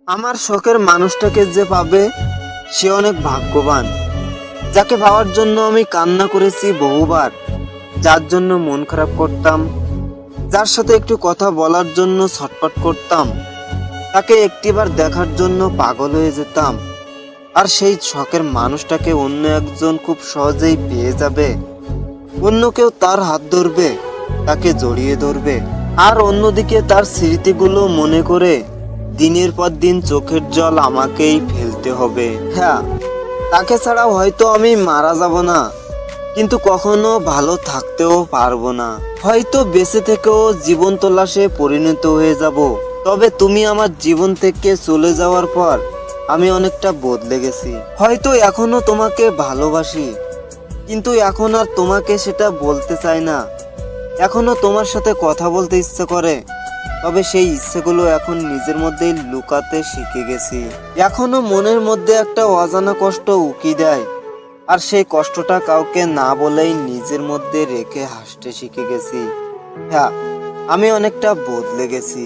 আমার শখের মানুষটাকে যে পাবে সে অনেক ভাগ্যবান, যাকে পাওয়ার জন্য আমি কান্না করেছি বহুবার, যার জন্য মন খারাপ করতাম, যার সাথে একটু কথা বলার জন্য ছটফট করতাম, তাকে একটিবার দেখার জন্য পাগল হয়ে যেতাম। আর সেই শখের মানুষটাকে অন্য একজন খুব সহজেই পেয়ে যাবে, অন্য কেউ তার হাত ধরবে, তাকে জড়িয়ে ধরবে, আর অন্যদিকে তার স্মৃতিগুলো মনে করে দিনের পর দিন চোখের জল আমাকেই ফেলতে হবে। হ্যাঁ, তাকে ছাড়াও হয়তো আমি মারা যাব না, কিন্তু কখনো ভালো থাকতেও পারবো না। হয়তো বেঁচে থেকেও জীবন্ত লাশে পরিণত হয়ে যাব। তবে তুমি আমার জীবন থেকে চলে যাওয়ার পর আমি অনেকটা বদলে গেছি। হয়তো এখনো তোমাকে ভালোবাসি, কিন্তু এখন আর তোমাকে সেটা বলতে চাই না। এখনো তোমার সাথে কথা বলতে ইচ্ছে করে, তবে সেই ইচ্ছেগুলো এখন নিজের মধ্যেই লুকাতে শিখে গেছি। এখনো মনের মধ্যে একটা অজানা কষ্ট উকি দেয়, আর সেই কষ্টটা কাউকে না বলেই নিজের মধ্যে রেখে হাসতে শিখে গেছি। হ্যাঁ, আমি অনেকটা বদলে গেছি।